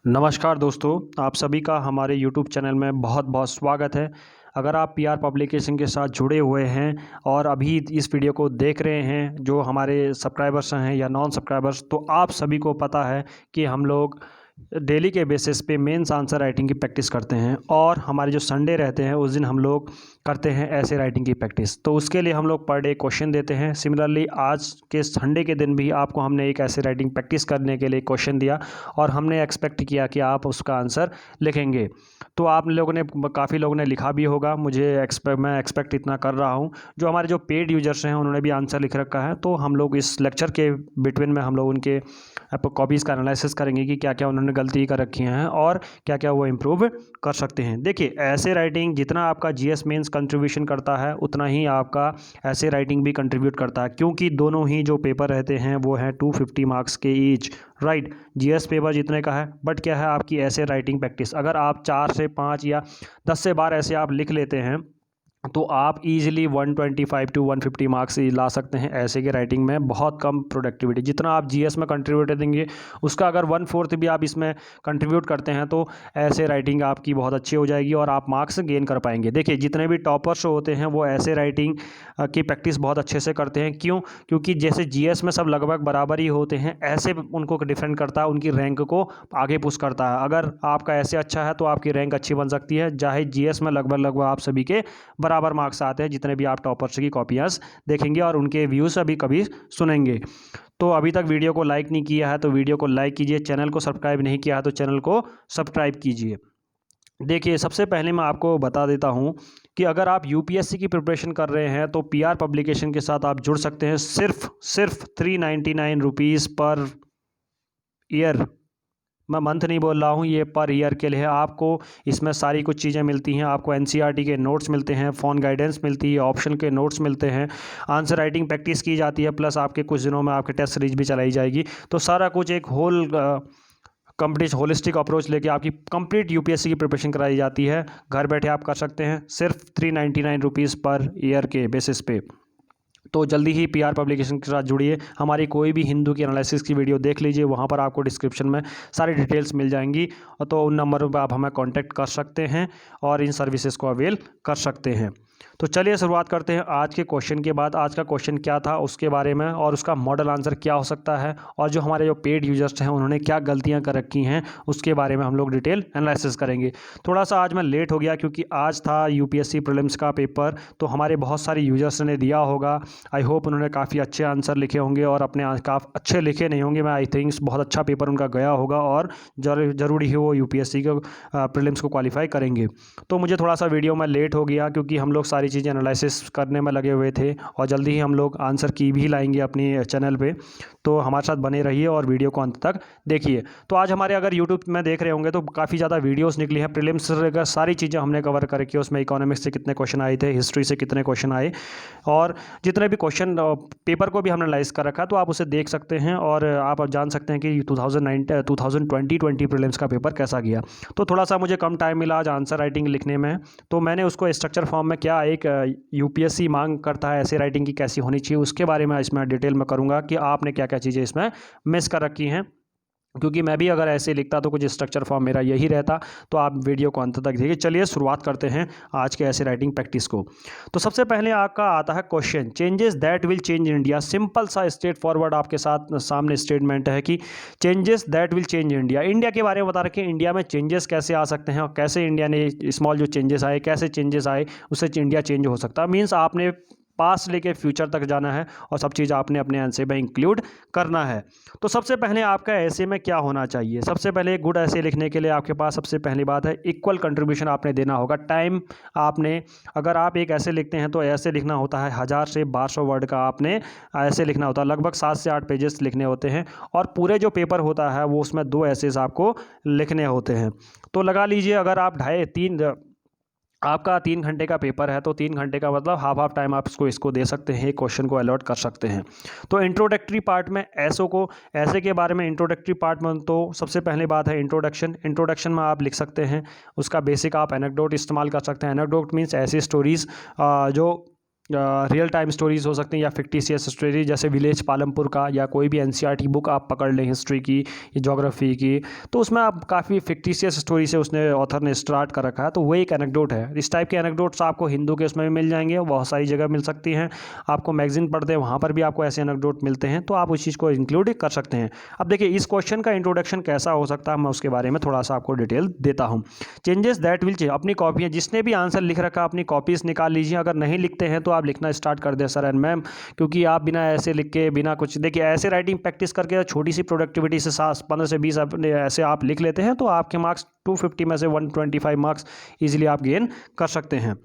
नमस्कार दोस्तों, आप सभी का हमारे यूट्यूब चैनल में बहुत बहुत स्वागत है। अगर आप पीआर पब्लिकेशन के साथ जुड़े हुए हैं और अभी इस वीडियो को देख रहे हैं, जो हमारे सब्सक्राइबर्स हैं या नॉन सब्सक्राइबर्स, तो आप सभी को पता है कि हम लोग डेली के बेसिस पे मेंस आंसर राइटिंग की प्रैक्टिस करते हैं और हमारे जो संडे रहते हैं उस दिन हम लोग करते हैं ऐसे राइटिंग की प्रैक्टिस। तो उसके लिए हम लोग पर डे क्वेश्चन देते हैं। सिमिलरली आज के संडे के दिन भी आपको हमने एक ऐसे राइटिंग प्रैक्टिस करने के लिए क्वेश्चन दिया और हमने एक्सपेक्ट किया कि आप उसका आंसर लिखेंगे। तो आप लोगों ने, काफ़ी लोगों ने लिखा भी होगा, मैं एक्सपेक्ट इतना कर रहा हूँ। जो हमारे जो पेड यूजर्स हैं उन्होंने भी आंसर लिख रखा है। तो हम लोग इस लेक्चर के बिटवीन में हम लोग उनके कॉपीज़ का एनालिसिस करेंगे कि क्या क्या उन्होंने गलती कर रखी हैं और क्या क्या वो इम्प्रूव कर सकते हैं। देखिए, ऐसे राइटिंग जितना आपका जीएस मेंस कंट्रीब्यूशन करता है उतना ही आपका ऐसे राइटिंग भी कंट्रीब्यूट करता है, क्योंकि दोनों ही जो पेपर रहते हैं वो हैं 250 मार्क्स के ईच। राइट, जीएस पेपर जितने का है, बट क्या है आपकी ऐसे राइटिंग प्रैक्टिस। अगर आप 4 से 5 या 10 से 12 ऐसे आप लिख लेते हैं तो आप इजीली 125 टू 150 मार्क्स ला सकते हैं ऐसे के राइटिंग में। बहुत कम प्रोडक्टिविटी, जितना आप जीएस में कंट्रीब्यूट देंगे उसका अगर 1/4 भी आप इसमें कंट्रीब्यूट करते हैं तो ऐसे राइटिंग आपकी बहुत अच्छी हो जाएगी और आप मार्क्स गेन कर पाएंगे। देखिए, जितने भी टॉपर्स होते हैं वो ऐसे राइटिंग की प्रैक्टिस बहुत अच्छे से करते हैं। क्यों? क्योंकि जैसे जीएस में सब लगभग बराबर ही होते हैं, ऐसे उनको डिफरेंट करता है, उनकी रैंक को आगे पुश करता है। अगर आपका ऐसे अच्छा है तो आपकी रैंक अच्छी बन सकती है। चाहे जीएस में लगभग लगभग आप सभी के बराबर मार्क्स आते हैं, जितने भी आप टॉपर्स की कॉपियाँ देखेंगे और उनके व्यूज़ अभी कभी सुनेंगे। तो अभी तक वीडियो को लाइक नहीं किया है तो वीडियो को लाइक कीजिए, चैनल को सब्सक्राइब नहीं किया है तो चैनल को सब्सक्राइब कीजिए। देखिए, सबसे पहले मैं आपको बता देता हूं कि अगर आप यूपीएससी की प्रिपरेशन कर रहे हैं तो पीआर पब्लिकेशन के साथ आप जुड़ सकते हैं सिर्फ 399 रुपीज़ पर ईयर। मैं मंथ नहीं बोल रहा हूँ, ये पर ईयर के लिए है। आपको इसमें सारी कुछ चीज़ें मिलती हैं। आपको एनसीईआरटी के नोट्स मिलते हैं, फ़ोन गाइडेंस मिलती है, ऑप्शन के नोट्स मिलते हैं, आंसर राइटिंग प्रैक्टिस की जाती है, प्लस आपके कुछ दिनों में आपके टेस्ट सीरीज भी चलाई जाएगी। तो सारा कुछ एक कंप्लीट होलिस्टिक अप्रोच लेके आपकी कंप्लीट यूपीएससी की प्रिपरेशन कराई जाती है। घर बैठे आप कर सकते हैं सिर्फ 399 रुपीज़ पर ईयर के बेसिस पे। तो जल्दी ही पीआर पब्लिकेशन के साथ जुड़िए। हमारी कोई भी हिंदू की एनालिसिस की वीडियो देख लीजिए, वहाँ पर आपको डिस्क्रिप्शन में सारी डिटेल्स मिल जाएंगी। तो उन नंबरों पर आप हमें कांटेक्ट कर सकते हैं और इन सर्विसेज को अवेल कर सकते हैं। तो चलिए शुरुआत करते हैं आज के क्वेश्चन के बाद। आज का क्वेश्चन क्या था उसके बारे में और उसका मॉडल आंसर क्या हो सकता है और जो हमारे जो पेड यूजर्स हैं उन्होंने क्या गलतियां कर रखी हैं उसके बारे में हम लोग डिटेल एनालिसिस करेंगे। थोड़ा सा आज मैं लेट हो गया क्योंकि आज था यूपीएससी प्रीलिम्स का पेपर, तो हमारे बहुत सारे यूजर्स ने दिया होगा। आई होप उन्होंने काफ़ी अच्छे आंसर लिखे होंगे और अपने काफ़ी अच्छे लिखे नहीं होंगे, मैं आई थिंक बहुत अच्छा पेपर उनका गया होगा और ज़रूरी है वो यूपीएससी के प्रीलिम्स को क्वालिफाई करेंगे। तो मुझे थोड़ा सा वीडियो में लेट हो गया क्योंकि हम लोग सारी चीज़ें एनालिसिस करने में लगे हुए थे और जल्दी ही हम लोग आंसर की भी लाएंगे अपनी चैनल पे। तो हमारे साथ बने रहिए और वीडियो को अंत तक देखिए। तो आज हमारे अगर यूट्यूब में देख रहे होंगे तो काफ़ी ज़्यादा वीडियोस निकली हैं प्रीलिम्स से, सारी चीज़ें हमने कवर कर रखी है। उसमें इकोनॉमिक्स से कितने क्वेश्चन आए थे, हिस्ट्री से कितने क्वेश्चन आए और जितने भी क्वेश्चन पेपर को भी हमने एनालाइज कर रखा, तो आप उसे देख सकते हैं और आप जान सकते हैं कि 2020 प्रीलिम्स का पेपर कैसा गया। तो थोड़ा सा मुझे कम टाइम मिला आज आंसर राइटिंग लिखने में, तो मैंने उसको स्ट्रक्चर फॉर्म में क्या एक यूपीएससी मांग करता है ऐसे राइटिंग की कैसी होनी चाहिए उसके बारे में इसमें डिटेल में करूँगा कि आपने क्या क्या चीज़ें इसमें मिस कर रखी हैं। क्योंकि मैं भी अगर ऐसे लिखता तो कुछ स्ट्रक्चर फॉर्म मेरा यही रहता। तो आप वीडियो को अंत तक देखिए। चलिए शुरुआत करते हैं आज के ऐसे राइटिंग प्रैक्टिस को। तो सबसे पहले आपका आता है question, changes that will change India. Simple सा स्ट्रेट फॉरवर्ड आपके साथ सामने स्टेटमेंट है कि changes that will change India. India के बारे में बता रखे, इंडिया में चेंजेस कैसे आ सकते हैं और कैसे इंडिया ने स्मॉल जो चेंजेस आए, कैसे चेंजेस आए उससे इंडिया चेंज हो सकता है। मीन्स आपने पास लेके फ्यूचर तक जाना है और सब चीज़ आपने अपने आंसर में इंक्लूड करना है। तो सबसे पहले आपका ऐसे में क्या होना चाहिए? सबसे पहले गुड ऐसे लिखने के लिए आपके पास सबसे पहली बात है इक्वल कंट्रीब्यूशन आपने देना होगा। टाइम आपने, अगर आप एक ऐसे लिखते हैं तो ऐसे लिखना होता है 1000 से 1200 वर्ड का आपने ऐसे लिखना होता है, लगभग 7 से 8 पेजेस लिखने होते हैं और पूरे जो पेपर होता है वो उसमें 2 ऐसेज आपको लिखने होते हैं। तो लगा लीजिए अगर आप 2.5-3 आपका 3 घंटे का पेपर है तो 3 घंटे का मतलब हाफ टाइम आप इसको दे सकते हैं, एक क्वेश्चन को अलॉट कर सकते हैं। तो इंट्रोडक्टरी पार्ट में ऐसे के बारे में इंट्रोडक्टरी पार्ट में तो सबसे पहली बात है इंट्रोडक्शन में आप लिख सकते हैं उसका बेसिक आप एनेक्डोट इस्तेमाल कर सकते हैं। एनेक्डोट मीन्स ऐसी स्टोरीज़ जो रियल टाइम स्टोरीज हो सकते हैं या फिक्टिशियस स्टोरी, जैसे विलेज पालमपुर का या कोई भी एनसीईआरटी बुक आप पकड़ लें हिस्ट्री की या ज्योग्राफी की, तो उसमें आप काफ़ी फिक्टिशियस स्टोरी से उसने ऑथर ने स्टार्ट कर रखा है। तो वो एक एनेक्डोट है। इस टाइप के एनेक्डोट्स आपको हिंदू के उसमें भी मिल जाएंगे, बहुत सारी जगह मिल सकती हैं। आपको मैगजीन पढ़ते हैं वहाँ पर भी आपको ऐसे एनेक्डोट मिलते हैं, तो आप उस चीज़ को इंक्लूड कर सकते हैं। अब देखिए इस क्वेश्चन का इंट्रोडक्शन कैसा हो सकता है, मैं उसके बारे में थोड़ा सा आपको डिटेल देता हूँ। चेंजेस दैट विल चेंज, अपनी कॉपी है, जिसने भी आंसर लिख रखा अपनी कॉपीज़ निकाल लीजिए। अगर नहीं लिखते हैं तो आप लिखना स्टार्ट कर दें सर एंड मैम, क्योंकि आप बिना ऐसे लिख के बिना कुछ, देखिए ऐसे राइटिंग प्रैक्टिस करके छोटी सी प्रोडक्टिविटी से 15 से 20 अपने ऐसे आप लिख लेते हैं तो आपके मार्क्स 250 में से 125 मार्क्स इजीली आप गेन कर सकते हैं।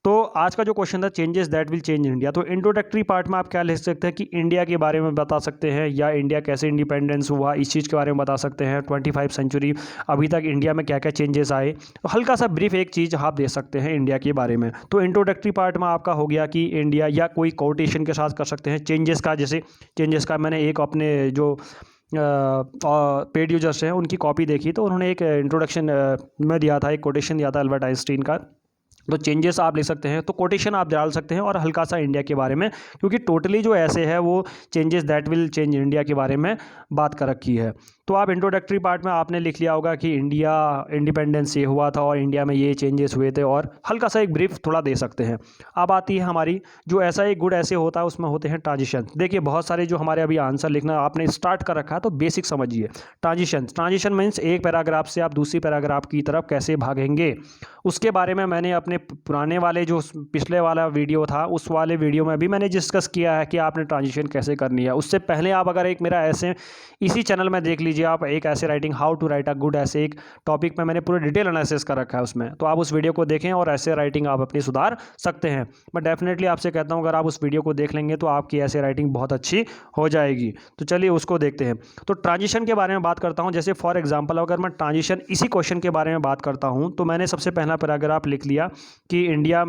तो आज का जो क्वेश्चन था changes that will change India, तो इंट्रोडक्टरी पार्ट में आप क्या लिख सकते हैं कि इंडिया के बारे में बता सकते हैं या इंडिया कैसे इंडिपेंडेंस हुआ इस चीज़ के बारे में बता सकते हैं। 25 सेंचुरी अभी तक इंडिया में क्या क्या चेंजेस आए, तो हल्का सा ब्रीफ एक चीज़ आप दे सकते हैं इंडिया के बारे में। तो इंट्रोडक्टरी पार्ट में आपका हो गया कि इंडिया, या कोई कोटेशन के साथ कर सकते हैं चेंजेस का। जैसे चेंजेस का मैंने एक अपने जो पेड यूजर्स हैं उनकी कॉपी देखी, तो उन्होंने एक इंट्रोडक्शन में दिया था, एक कोटेशन दिया था अल्बर्ट आइंस्टीन का। तो चेंजेस आप लिख सकते हैं, तो कोटेशन आप डाल सकते हैं और हल्का सा इंडिया के बारे में, क्योंकि टोटली जो ऐसे है वो changes that will change India के बारे में बात कर रखी है। तो आप इंट्रोडक्टरी पार्ट में आपने लिख लिया होगा कि इंडिया इंडिपेंडेंस ये हुआ था और इंडिया में ये चेंजेस हुए थे, और हल्का सा एक ब्रीफ थोड़ा दे सकते हैं। अब आती है हमारी जो ऐसा एक गुड ऐसे होता है, उसमें होते हैं ट्रांजिशन। देखिए बहुत सारे जो हमारे अभी आंसर लिखना आपने स्टार्ट कर रखा है, तो बेसिक समझिए। ट्रांजिशन मीन्स एक पैराग्राफ से आप दूसरी पैराग्राफ की तरफ कैसे भागेंगे, उसके बारे में मैंने अपने पुराने वाले जो पिछले वाला वीडियो था उस वाले वीडियो में भी मैंने डिस्कस किया है कि आपने ट्रांजिशन कैसे करनी है। उससे पहले आप अगर एक मेरा ऐसे इसी चैनल में देख लीजिए, आप एक essay writing how to write a good essay एक टॉपिक में मैंने पूरा डिटेल एनालिसिस कर रखा है उसमें, तो आप उस वीडियो को देखें और ऐसे राइटिंग आप अपनी सुधार सकते हैं। मैं डेफिनेटली आपसे कहता हूँ अगर आप उस वीडियो को देख लेंगे तो आपकी ऐसे राइटिंग बहुत अच्छी हो जाएगी। तो चलिए उसको देखते हैं। तो ट्रांजिशन के बारे में बात करता हूँ। जैसे फॉर एग्जाम्पल अगर मैं ट्रांजिशन इसी क्वेश्चन के बारे में बात करता हूँ, तो मैंने सबसे पहला पैराग्राफ लिख लिया कि इंडिया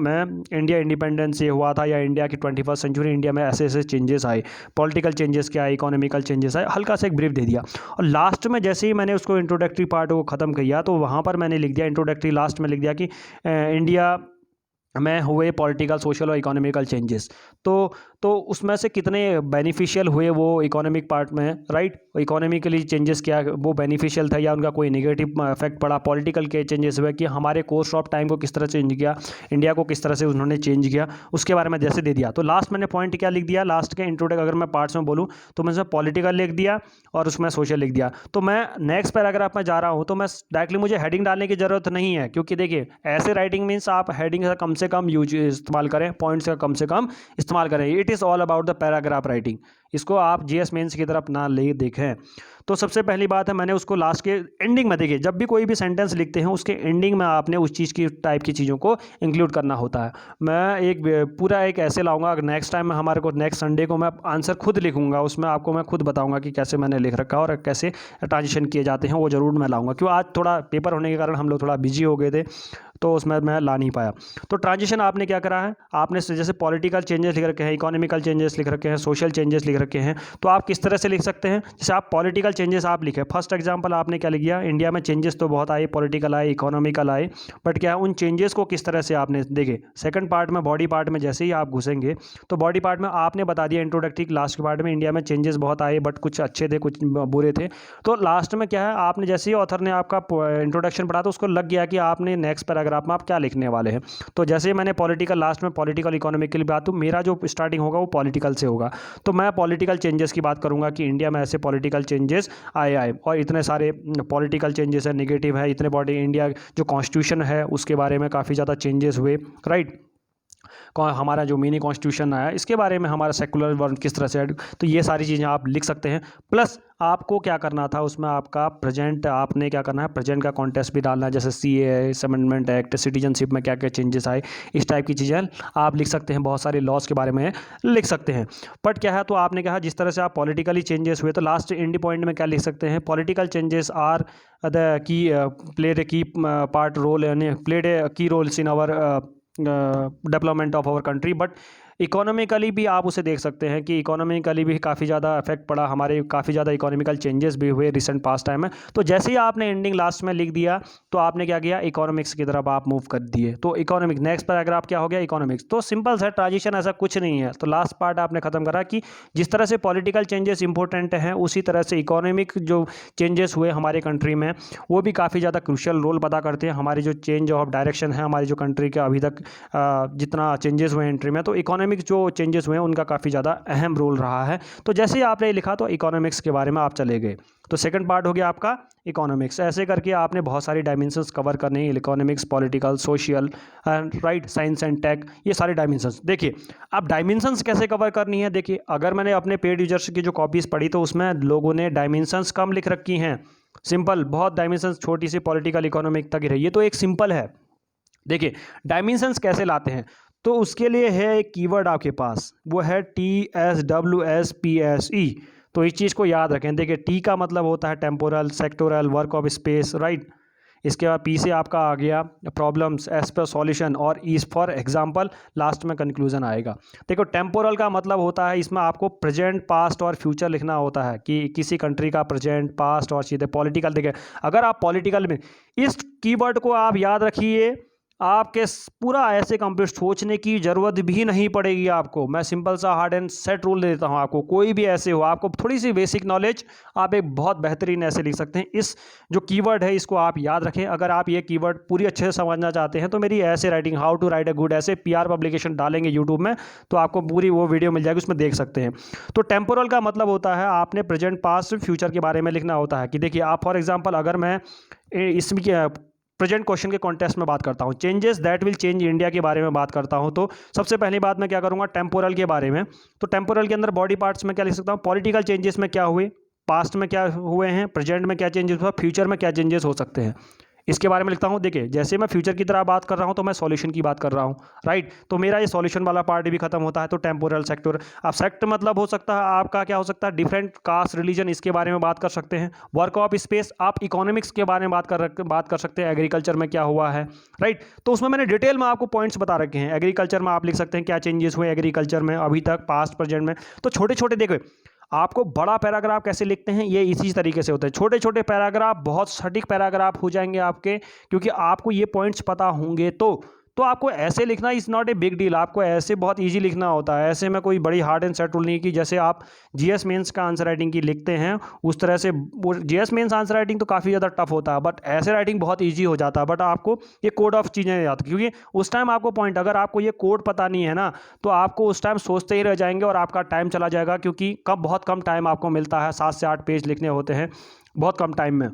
इंडिपेंडेंस ये हुआ था, या इंडिया की 21st सेंचुरी इंडिया में ऐसे ऐसे चेंजेस आए, पॉलिटिकल चेंजेस क्या आए, इकोनॉमिकल चेंजेस आए, हल्का सा एक ब्रीफ दे दिया। और लास्ट में जैसे ही मैंने उसको इंट्रोडक्टरी पार्ट को ख़त्म किया, तो वहाँ पर मैंने लिख दिया इंट्रोडक्टरी लास्ट में लिख दिया कि इंडिया में हुए पॉलिटिकल सोशल और इकोनॉमिकल चेंजेस। तो उसमें से कितने बेनिफिशियल हुए वो इकोनॉमिक पार्ट में, राइट। इकोनॉमिकली चेंजेस क्या वो बेनिफिशियल था या उनका कोई नेगेटिव इफेक्ट पड़ा। पॉलिटिकल के चेंजेस हुए कि हमारे कोर्स ऑफ टाइम को किस तरह चेंज किया, इंडिया को किस तरह से उन्होंने चेंज किया, उसके बारे में जैसे दे दिया। तो लास्ट मैंने पॉइंट क्या लिख दिया, लास्ट के इंट्रोडक्ट अगर मैं पार्ट्स में बोलूँ तो मैंने पॉलिटिकल लिख दिया और उसमें सोशल लिख दिया। तो मैं नेक्स्ट पैराग्राफ में जा रहा हूँ, तो मैं डायरेक्टली मुझे हेडिंग डालने की ज़रूरत नहीं है, क्योंकि देखिए ऐसे राइटिंग मीन्स आप हेडिंग का कम से कम यूज इस्तेमाल करें, पॉइंट्स का कम से कम इस्तेमाल करें। It is all about the paragraph writing. इसको आप जीएस मेंस की तरफ ना ले देखें। तो सबसे पहली बात है मैंने उसको लास्ट के एंडिंग में, देखिए जब भी कोई भी सेंटेंस लिखते हैं उसके एंडिंग में आपने उस चीज़ की टाइप की चीज़ों को इंक्लूड करना होता है। मैं एक पूरा एक ऐसे लाऊंगा, नेक्स्ट टाइम हमारे को नेक्स्ट संडे को मैं आंसर खुद लिखूंगा, उसमें आपको मैं खुद बताऊंगा कि कैसे मैंने लिख रखा है और कैसे ट्रांजिशन किए जाते हैं, वो ज़रूर मैं लाऊंगा। क्यों आज थोड़ा पेपर होने के कारण हम लोग थोड़ा बिजी हो गए थे, तो उसमें मैं ला नहीं पाया। तो ट्रांजिशन आपने क्या करा है, आपने जैसे पॉलिटिकल चेंजेस लिख रखे हैं, इकोनॉमिकल चेंजेस लिख रखे हैं, सोशल चेंजेस लिख रखे हैं, तो आप किस तरह से लिख सकते हैं। जैसे आप पॉलिटिकल चेंजेस आप लिखे, फर्स्ट एग्जांपल आपने क्या लिख दिया, इंडिया में चेंजेस तो बहुत आए, पॉलिटिकल आए, इकोनॉमिकल आए, बट क्या उन चेंजेस को किस तरह से आपने देखे। सेकंड पार्ट में बॉडी पार्ट में जैसे ही आप घुसेंगे तो बॉडी पार्ट में आपने बता दिया इंट्रोडक्टरी लास्ट के पार्ट में इंडिया में चेंजेस बहुत आए, बट कुछ अच्छे थे कुछ बुरे थे। तो लास्ट में क्या है, आपने जैसे ही ऑथर ने आपका इंट्रोडक्शन पढ़ा तो उसको लग गया कि आपने नेक्स्ट पैराग्राफ में आप क्या लिखने वाले हैं। तो जैसे मैंने पॉलिटिकल लास्ट में पॉलिटिकल इकोनॉमिक के लिए बात, तो मेरा जो स्टार्टिंग होगा वो पॉलिटिकल से होगा। तो मैं पॉलिटिकल चेंजेस की बात करूंगा कि इंडिया में ऐसे पॉलिटिकल चेंजेस आए और इतने सारे पॉलिटिकल चेंजेस है, नेगेटिव है, इतने बॉडी इंडिया जो कॉन्स्टिट्यूशन है उसके बारे में काफ़ी ज़्यादा चेंजेस हुए, राइट। हमारा जो मिनी कॉन्स्टिट्यूशन आया इसके बारे में, हमारा सेकुलर वर्ड किस तरह से, तो ये सारी चीज़ें आप लिख सकते हैं। प्लस आपको क्या करना था उसमें, आपका प्रेजेंट आपने क्या करना है, प्रेजेंट का कॉन्टेक्स्ट भी डालना है, जैसे सीएए, अमेंडमेंट एक्ट, सिटीजनशिप में क्या क्या चेंजेस आए, इस टाइप की चीज़ें आप लिख सकते हैं। बहुत सारे लॉज के बारे में लिख सकते हैं। बट क्या है, तो आपने कहा जिस तरह से आप पॉलिटिकली चेंजेस हुए, तो लास्ट एंड पॉइंट में क्या लिख सकते हैं, political changes are the key played a key part role, यानी played a key roles in our development of our country, but economically भी आप उसे देख सकते हैं कि इकोनॉमिकली भी काफ़ी ज़्यादा इफेक्ट पड़ा, हमारे काफ़ी ज़्यादा इकोनॉमिकल चेंजेस भी हुए रिसेंट पास्ट टाइम में। तो जैसे ही आपने एंडिंग लास्ट में लिख दिया तो आपने क्या किया, इकोनॉमिक्स की तरफ आप मूव कर दिए। तो इकोनॉमिक्स नेक्स्ट पैराग्राफ क्या हो गया, इकोनॉमिक्स। तो सिंपल सा ट्रांजिशन, ऐसा कुछ नहीं है। तो लास्ट पार्ट आपने खत्म करा कि जिस तरह से पॉलिटिकल चेंजेस इंपॉर्टेंट हैं उसी तरह से इकोनॉमिक जो चेंजेस हुए हमारे कंट्री में वो भी काफ़ी ज़्यादा क्रूशियल रोल अदा करते हैं। हमारी जो चेंज ऑफ डायरेक्शन है हमारी जो कंट्री के अभी तक जितना चेंजेस हुए एंट्री में, तो इकोनॉमिक जो चेंजेस हुए हैं उनका काफ़ी ज़्यादा अहम रोल रहा है। तो जैसे ही आपने लिखा तो इकोनॉमिक्स के बारे में आप चले गए। तो सेकंड पार्ट हो गया आपका इकोनॉमिक्स। ऐसे करके आपने बहुत सारी डायमेंशंस कवर करने हैं, economics, political, social, right, science and tech, ये सारे डायमेंशंस। देखिए अब डायमेंशंस कैसे कवर करनी है। देखिए अगर मैंने अपने पेड यूजर्स की जो कॉपीज़ पढ़ी तो उसमें लोगों ने डायमेंशंस कम लिख रखी हैं, सिंपल, बहुत डायमेंशंस छोटी सी पॉलिटिकल इकोनॉमिक तक ही रही है। तो एक सिंपल है। देखिए डायमेंशंस कैसे लाते हैं, तो उसके लिए है एक कीवर्ड आपके पास, वो है TSWSPSE। तो इस चीज़ को याद रखें। देखिए टी का मतलब होता है temporal, sectoral, work of space, right. इसके बाद पी से आपका आ गया प्रॉब्लम्स, एस पर सॉल्यूशन, और इस फॉर एग्जांपल, लास्ट में कंक्लूजन आएगा। देखो टेम्पोरल का मतलब होता है, इसमें आपको प्रेजेंट, पास्ट और फ्यूचर लिखना होता है कि किसी कंट्री का प्रेजेंट, पास्ट और सीधे पॉलिटिकल। देखिए अगर आप पॉलिटिकल में इस कीवर्ड को आप याद रखिए, आपके पूरा ऐसे कंप्लीट सोचने की ज़रूरत भी नहीं पड़ेगी आपको। मैं सिंपल सा हार्ड एंड सेट रूल दे देता हूँ आपको, कोई भी ऐसे हो, आपको थोड़ी सी बेसिक नॉलेज, आप एक बहुत बेहतरीन ऐसे लिख सकते हैं। इस जो कीवर्ड है इसको आप याद रखें। अगर आप ये कीवर्ड पूरी अच्छे से समझना चाहते हैं तो मेरी essay writing, how to write a good essay PR publication डालेंगे यूट्यूब में, तो आपको पूरी वो वीडियो मिल जाएगी, उसमें देख सकते हैं। तो टेम्पोरल का मतलब होता है आपने प्रेजेंट, पास्ट, फ्यूचर के बारे में लिखना होता है। कि देखिए आप फॉर एग्जाम्पल, अगर मैं इसमें प्रेजेंट क्वेश्चन के कॉन्टेक्स्ट में बात करता हूँ, changes that will change India के बारे में बात करता हूँ, तो सबसे पहली बात मैं क्या करूँगा, टेम्पोरल के बारे में। तो टेम्पोरल के अंदर बॉडी पार्ट्स में क्या लिख सकता हूँ, पॉलिटिकल चेंजेस में क्या हुए, पास्ट में क्या हुए हैं, प्रेजेंट में क्या चेंजेस हुआ, फ्यूचर में क्या चेंजेस हो सकते हैं, इसके बारे में लिखता हूँ। देखिए जैसे मैं फ्यूचर की तरह बात कर रहा हूँ तो मैं सॉल्यूशन की बात कर रहा हूँ, राइट। तो मेरा ये सॉल्यूशन वाला पार्ट भी खत्म होता है। तो टेम्पोरल, सेक्टर। अब सेक्ट मतलब हो सकता है आपका, क्या हो सकता है, डिफरेंट कास्ट, रिलीजन, इसके बारे में बात कर सकते हैं। वर्क ऑफ स्पेस, आप इकोनॉमिक्स के बारे में बात कर सकते हैं, एग्रीकल्चर में क्या हुआ है, राइट। तो उसमें मैंने डिटेल में आपको पॉइंट्स बता रखे हैं। एग्रीकल्चर में आप लिख सकते हैं क्या चेंजेस हुए एग्रीकल्चर में अभी तक, पास्ट, प्रेजेंट में। तो छोटे छोटे, देखो आपको बड़ा पैराग्राफ कैसे लिखते हैं, ये इसी तरीके से होता है। छोटे छोटे पैराग्राफ बहुत सटीक पैराग्राफ हो जाएंगे आपके, क्योंकि आपको ये पॉइंट्स पता होंगे। तो आपको ऐसे लिखना is not a big deal, आपको ऐसे बहुत इजी लिखना होता है। ऐसे में कोई बड़ी हार्ड एंड सेट रूल नहीं कि जैसे आप GS मेंस का आंसर राइटिंग की लिखते हैं उस तरह से। वो GS मेंस आंसर राइटिंग तो काफ़ी ज़्यादा टफ होता है, बट ऐसे राइटिंग बहुत ईजी हो जाता है। बट आपको ये कोड ऑफ चीज़ें याद, क्योंकि उस टाइम आपको पॉइंट, अगर आपको ये कोड पता नहीं है ना, तो आपको उस टाइम सोचते ही रह जाएंगे और आपका टाइम चला जाएगा, क्योंकि बहुत कम टाइम आपको मिलता है, 7 से 8 पेज लिखने होते हैं बहुत कम टाइम में।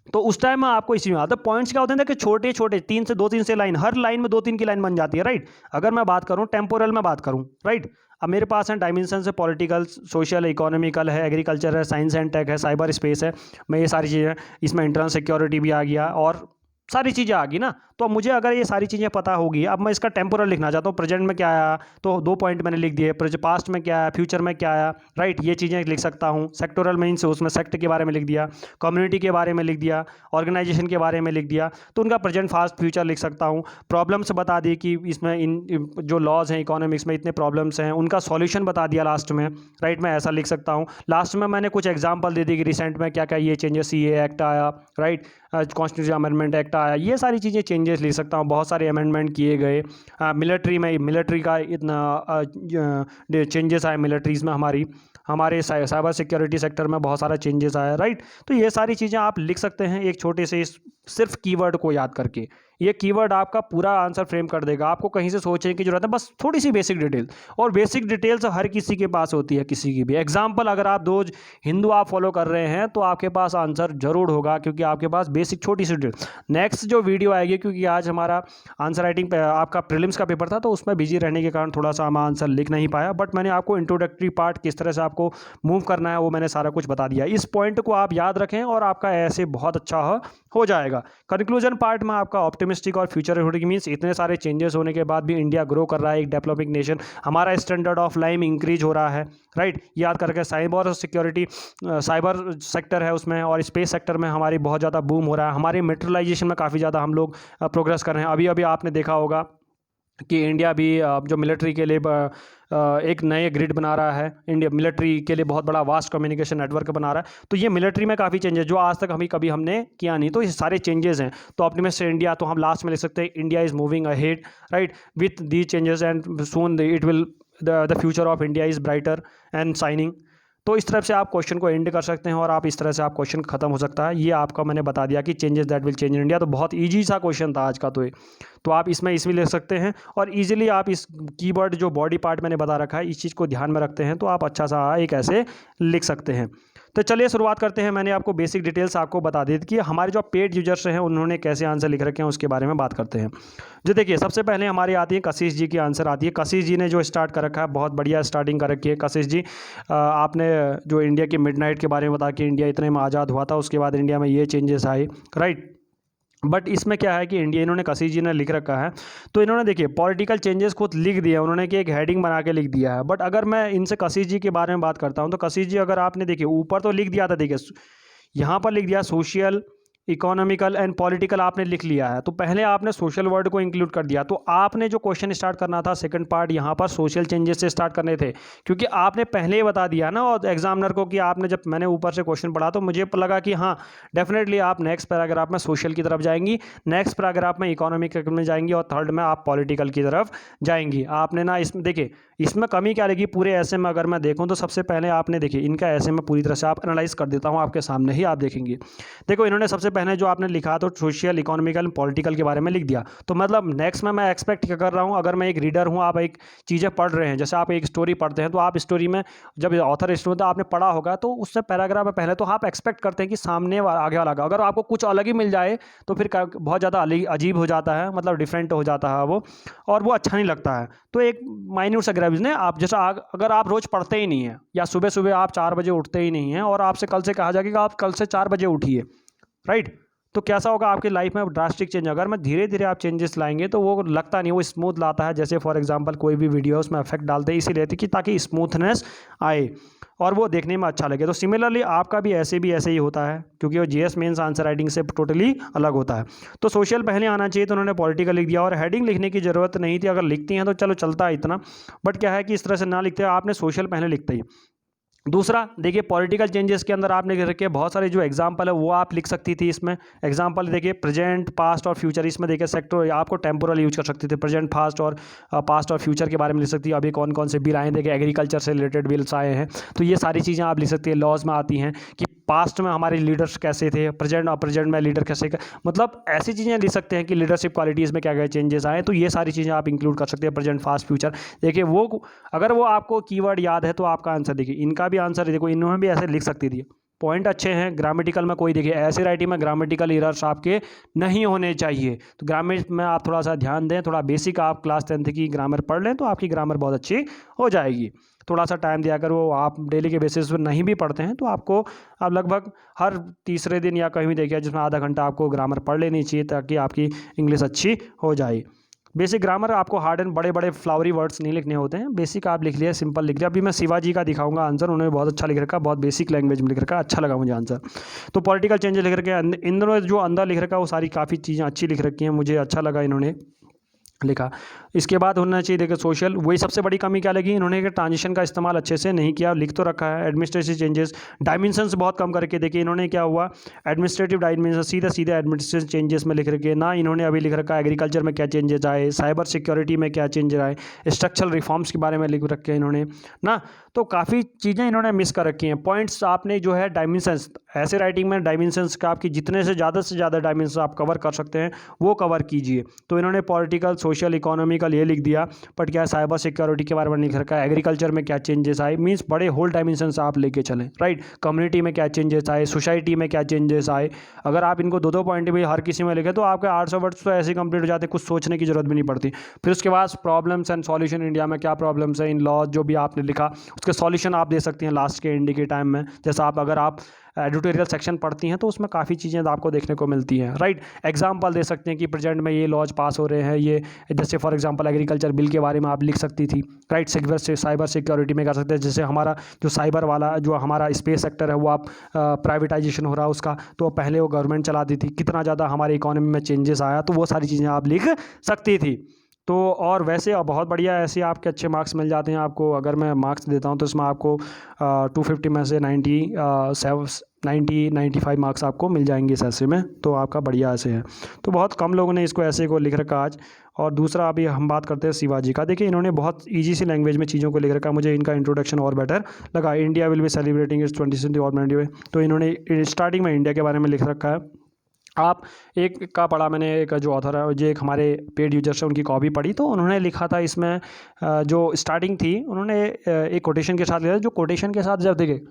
तो उस टाइम में आपको इसी में आता है। पॉइंट्स क्या होते हैं कि छोटे छोटे 3 से लाइन, हर लाइन में 2-3 की लाइन बन जाती है, राइट। अगर मैं बात करूं टेम्पोरल में बात करूं, राइट। अब मेरे पास है डायमेंशन है, पॉलिटिकल, सोशल, इकोनॉमिकल है, एग्रीकल्चर है, साइंस एंड टेक है, साइबर स्पेस है, मैं ये सारी चीज़ें, इसमें इंटरनल सिक्योरिटी भी आ गया और सारी चीज़ें आ गई ना। तो अब मुझे अगर ये सारी चीज़ें पता होगी, अब मैं इसका टेम्पोरल लिखना चाहता हूँ, प्रेजेंट में क्या आया, तो 2 पॉइंट मैंने लिख दिए, पास्ट में क्या आया, फ्यूचर में क्या आया, राइट, ये चीज़ें लिख सकता हूँ। सेक्टोरल मीन्स उसमें सेक्ट के बारे में लिख दिया, कम्युनिटी के बारे में लिख दिया, ऑर्गेनाइजेशन के बारे में लिख दिया, तो उनका प्रेजेंट, फास्ट, फ्यूचर लिख सकता हूँ। प्रॉब्लम्स बता दी कि इसमें इन जो लॉज हैं इकोनॉमिक्स में इतने प्रॉब्लम्स हैं, उनका सॉल्यूशन बता दिया लास्ट में, राइट, मैं ऐसा लिख सकता हूँ। लास्ट में मैंने कुछ एग्जाम्पल दे दी कि रिसेंट में क्या क्या ये चेंजेस, CA एक्ट आया, राइट, कॉन्स्टिट्यूशन अमेंडमेंट एक्ट आया, ये सारी चीज़ें चेंजेस लिख सकता हूँ। बहुत सारे अमेंडमेंट किए गए, मिलिट्री में, मिलिट्री का इतना चेंजेस आए मिलिट्रीज़ में, हमारे साइबर सिक्योरिटी सेक्टर में बहुत सारा चेंजेस आया, राइट। तो ये सारी चीज़ें आप लिख सकते हैं एक छोटे से सिर्फ कीवर्ड को याद करके। ये कीवर्ड आपका पूरा आंसर फ्रेम कर देगा, आपको कहीं से सोचने की जरूरत है, बस थोड़ी सी बेसिक डिटेल। और बेसिक डिटेल्स हर किसी के पास होती है, किसी की भी। एग्जाम्पल, अगर आप 2 हिंदू आप फॉलो कर रहे हैं तो आपके पास आंसर जरूर होगा, क्योंकि आपके पास बेसिक छोटी सी डिटेल। नेक्स्ट जो वीडियो आएगी, क्योंकि आज हमारा आंसर राइटिंग आपका प्रीलिम्स का पेपर था, तो उसमें बिजी रहने के कारण थोड़ा सा हम आंसर लिख नहीं पाया, बट मैंने आपको इंट्रोडक्टरी पार्ट किस तरह से आपको मूव करना है वो मैंने सारा कुछ बता दिया। इस पॉइंट को आप याद रखें और आपका ऐसे बहुत अच्छा हो जाएगा। कंक्लूजन पार्ट में आपका ऑप्टिमिस्टिक और फ्यूचर मीन्स इतने सारे चेंजेस होने के बाद भी इंडिया ग्रो कर रहा है, एक डेवलपिंग नेशन, हमारा स्टैंडर्ड ऑफ लाइफ इंक्रीज हो रहा है, राइट। याद करके साइबर सिक्योरिटी, साइबर सेक्टर है उसमें, और स्पेस सेक्टर में हमारी बहुत ज़्यादा बूम हो रहा है। हमारे मेट्रोलाइजेशन में काफ़ी ज़्यादा हम लोग प्रोग्रेस कर रहे हैं। अभी अभी आपने देखा होगा कि इंडिया भी जो मिलिट्री के लिए एक नए ग्रिड बना रहा है, इंडिया मिलिट्री के लिए बहुत बड़ा वास्ट कम्युनिकेशन नेटवर्क बना रहा है। तो ये मिलिट्री में काफ़ी चेंजेस जो आज तक कभी हमने किया नहीं, तो ये सारे चेंजेस हैं। तो ऑप्टिमिस्ट इंडिया, तो हम लास्ट में लिख सकते हैं India is moving ahead, right, with the changes and soon it will the future of India is brighter and shining. तो इस तरफ से आप क्वेश्चन को एंड कर सकते हैं और आप इस तरह से आप क्वेश्चन खत्म हो सकता है। ये आपका मैंने बता दिया कि changes that will change in India. तो बहुत ईजी सा क्वेश्चन था आज का, तो ये तो आप इसमें ले सकते हैं और इजीली आप इस कीवर्ड जो बॉडी पार्ट मैंने बता रखा है इस चीज़ को ध्यान में रखते हैं तो आप अच्छा सा एक ऐसे लिख सकते हैं। तो चलिए शुरुआत करते हैं। मैंने आपको बेसिक डिटेल्स आपको बता दी थी कि हमारे जो पेड यूजर्स हैं उन्होंने कैसे आंसर लिख रखे हैं, उसके बारे में बात करते हैं। जो देखिए सबसे पहले हमारी आती है कशिश जी की आंसर आती है। कशिश जी ने जो स्टार्ट कर रखा है बहुत बढ़िया स्टार्टिंग कर रखी है। कशिश जी आपने जो इंडिया की मिडनाइट के बारे में बता कि इंडिया इतने में आज़ाद हुआ था, उसके बाद इंडिया में ये चेंजेस आए, राइट। बट इसमें क्या है कि इंडिया इन्होंने कशिश जी ने लिख रखा है, तो इन्होंने देखिए पॉलिटिकल चेंजेस खुद लिख दिया उन्होंने कि एक हेडिंग बना के लिख दिया है। बट अगर मैं इनसे कशिश जी के बारे में बात करता हूँ तो कशिश जी अगर आपने देखिए ऊपर तो लिख दिया था, देखिए यहाँ पर लिख दिया सोशल इकोनॉमिकल एंड पॉलिटिकल आपने लिख लिया है, तो पहले आपने सोशल वर्ड को इंक्लूड कर दिया। तो आपने जो क्वेश्चन स्टार्ट करना था सेकंड पार्ट यहाँ पर सोशल चेंजेस से स्टार्ट करने थे, क्योंकि आपने पहले ही बता दिया ना और एग्जामिनर को कि आपने जब मैंने ऊपर से क्वेश्चन पढ़ा तो मुझे लगा कि हाँ डेफिनेटली आप नेक्स्ट पैराग्राफ में सोशल की तरफ जाएंगी, नेक्स्ट पैराग्राफ में इकोनॉमिकल में जाएंगी और थर्ड में आप पॉलिटिकल की तरफ जाएंगी। आपने ना इसमें देखिए इसमें कमी क्या लगी पूरे ऐसे में अगर मैं देखूँ तो सबसे पहले आपने देखिए इनका ऐसे में पूरी तरह से आप एनालाइज कर देता हूँ आपके सामने ही आप देखेंगे। देखो इन्होंने सबसे पहले जो आपने लिखा तो सोशल इकोनॉमिकल पॉलिटिकल के बारे में लिख दिया, तो मतलब नेक्स्ट में मैं एक्सपेक्ट क्या कर रहा हूँ, अगर मैं एक रीडर हूँ आप एक चीज़ें पढ़ रहे हैं, जैसे आप एक स्टोरी पढ़ते हैं तो आप स्टोरी में जब ऑथर स्टोरी तो आपने पढ़ा होगा तो उससे पैराग्राफ में पहले तो आप एक्सपेक्ट करते हैं कि सामने आगे वाला अगर आपको कुछ अलग ही मिल जाए तो फिर बहुत ज़्यादा अजीब हो जाता है, मतलब डिफरेंट हो जाता है वो, और वो अच्छा नहीं लगता है। तो एक माइन्यूट सा ग्रेविजन है, आप जैसा अगर आप रोज़ पढ़ते ही नहीं है या सुबह सुबह आप 4 बजे उठते ही नहीं हैं और आपसे कल से कहा जाए कि आप कल से 4 बजे उठिए, राइट, तो कैसा होगा आपकी लाइफ में ड्रास्टिक चेंज। अगर मैं धीरे धीरे आप चेंजेस लाएंगे तो वो लगता नहीं, वो स्मूथ लाता है। जैसे फॉर एग्जांपल कोई भी वीडियो उसमें इफेक्ट डालते हैं इसीलिए कि ताकि स्मूथनेस आए और वो देखने में अच्छा लगे। तो सिमिलरली आपका भी ऐसे ही होता है, क्योंकि वो जीएस मेंस आंसर राइटिंग से टोटली अलग होता है। तो सोशल पहले आना चाहिए, तो उन्होंने पॉलिटिकल लिख दिया और हेडिंग लिखने की ज़रूरत नहीं थी, अगर लिखती हैं तो चलो चलता है इतना, बट क्या है कि इस तरह से ना लिखते आपने सोशल पहले लिखते ही। दूसरा देखिए पॉलिटिकल चेंजेस के अंदर आपने लिख रखे बहुत सारे जो एग्जांपल है वो आप लिख सकती थी। इसमें एग्जांपल देखिए प्रेजेंट पास्ट और फ्यूचर, इसमें देखिए सेक्टर आपको टेम्पोरल यूज कर सकते थे, प्रेजेंट पास्ट और फ्यूचर के बारे में लिख सकती है। अभी कौन कौन से बिल आए देखिए एग्रीकल्चर से रिलेटेड बिल्स आए हैं, तो ये सारी चीज़ें आप लिख सकती है। लॉज में आती हैं कि पास्ट में हमारे लीडर्स कैसे थे, प्रेजेंट में लीडर कैसे मतलब ऐसी चीज़ें लिख सकते हैं कि लीडरशिप क्वालिटीज़ में क्या क्या चेंजेस आए, तो ये सारी चीज़ें आप इंक्लूड कर सकते हैं प्रेजेंट फास्ट फ्यूचर। देखिए वो अगर वो आपको कीवर्ड याद है तो आपका आंसर देखिए, इनका भी आंसर देखो इन्होंने भी ऐसे लिख सकती थी। पॉइंट अच्छे हैं, ग्रामेटिकल में कोई देखिए ऐसे राइटिंग में ग्रामेटिकल एरर्स आपके नहीं होने चाहिए, तो ग्रामर में आप थोड़ा सा ध्यान दें, थोड़ा बेसिक आप क्लास 10th की ग्रामर पढ़ लें तो आपकी ग्रामर बहुत अच्छी हो जाएगी। थोड़ा सा टाइम दिया कर, वो आप डेली के बेसिस पर नहीं भी पढ़ते हैं तो आपको आप लगभग हर तीसरे दिन या कहीं भी देखिए जिसमें आधा घंटा आपको ग्रामर पढ़ लेनी चाहिए ताकि आपकी इंग्लिश अच्छी हो जाए। बेसिक ग्रामर आपको हार्ड एंड बड़े बड़े फ्लावरी वर्ड्स नहीं लिखने होते हैं, बेसिक आप लिख लिया, सिंपल लिख लिया। अभी मैं शिवाजी का दिखाऊंगा आंसर, उन्होंने बहुत अच्छा लिख रखा, बहुत बेसिक लैंग्वेज में लिख रखा, अच्छा लगा मुझे आंसर। तो पॉलिटिकल चेंजेस लिख रखे, इन दोनों जो अंदर लिख रखा वो सारी काफ़ी चीज़ें अच्छी लिख रखी हैं, मुझे अच्छा लगा इन्होंने लिखा। इसके बाद होना चाहिए देखिए सोशल, वही सबसे बड़ी कमी क्या लगी इन्होंने कि ट्रांजिशन का इस्तेमाल अच्छे से नहीं किया, लिख तो रखा है। एडमिनिस्ट्रेटिव चेंजेस, डायमेंशंस बहुत कम करके देखिए इन्होंने क्या हुआ, एडमिनिस्ट्रेटिव डायमेंशन सीधे एडमिनिस्ट्रेटिव चेंजेस में लिख रखे ना, इन्होंने अभी लिख रखा है एग्रीकल्चर में क्या चेंजेस आए, साइबर सिक्योरिटी में क्या चेंजेस आए, स्ट्रक्चरल रिफॉर्म्स के बारे में लिख रखे हैं इन्होंने ना, तो काफ़ी चीज़ें इन्होंने मिस कर रखी हैं। पॉइंट्स आपने जो है डायमेंशंस, ऐसे राइटिंग में डायमेंशंस का आपकी जितने से ज़्यादा डायमेंशन आप कवर कर सकते हैं वो कवर कीजिए। तो इन्होंने पॉलिटिकल सोशल इकोनॉमिकल ये लिख दिया, बट क्या साइबर सिक्योरिटी के बारे में लिख रखा है, एग्रीकल्चर में क्या चेंजेस आए, मीन्स बड़े होल डायमेंशंस आप लेके चलें, राइट। कम्युनिटी में क्या चेंजेस आए, सोसाइटी में क्या चेंजेस आए, अगर आप इनको दो पॉइंट भी हर किसी में लिखे तो आपके 800 वर्ड्स तो ऐसे कंप्लीट हो जाते, कुछ सोचने की जरूरत भी नहीं पड़ती। फिर उसके बाद प्रॉब्लम्स एंड सॉल्यूशन, इंडिया में क्या प्रॉब्लम्स है, इन लॉज जो भी आपने लिखा उसके सॉल्यूशन आप दे सकती हैं लास्ट के एंड के टाइम में। जैसा अगर आप एडिटोरियल सेक्शन पढ़ती हैं तो उसमें काफ़ी चीज़ें आपको देखने को मिलती हैं, राइट। एग्जांपल दे सकते हैं कि प्रेजेंट में ये लॉज पास हो रहे हैं, ये जैसे फॉर एग्जांपल एग्रीकल्चर बिल के बारे में आप लिख सकती थी, राइट। साइबर सिक्योरिटी में कर सकते हैं, जैसे हमारा जो साइबर वाला जो हमारा स्पेस सेक्टर है वो आप प्राइवेटाइजेशन हो रहा है उसका, तो पहले वो गवर्नमेंट चलाती थी, कितना ज़्यादा हमारी इकोनॉमी में चेंजेस आया, तो वो सारी चीज़ें आप लिख सकती थी। तो और वैसे बहुत बढ़िया ऐसे आपके अच्छे मार्क्स मिल जाते हैं आपको। अगर मैं मार्क्स देता हूँ तो इसमें आपको 250 में से 95 मार्क्स आपको मिल जाएंगे इस ऐसे में, तो आपका बढ़िया ऐसे है। तो बहुत कम लोगों ने इसको ऐसे को लिख रखा आज। और दूसरा अभी हम बात करते हैं शिवाजी का। देखिए इन्होंने बहुत ईजी सी लैंग्वेज में चीज़ों को लिख रखा, मुझे इनका इंट्रोडक्शन और बेटर लगा। India will be celebrating it's 20th government, तो इन्होंने स्टार्टिंग में इंडिया के बारे में लिख रखा है। आप एक का पढ़ा मैंने, एक जो ऑथर है जो एक हमारे पेड यूजर्स हैं उनकी कॉपी पढ़ी, तो उन्होंने लिखा था इसमें जो स्टार्टिंग थी उन्होंने एक कोटेशन के साथ लिखा, जो कोटेशन के साथ जब देखिए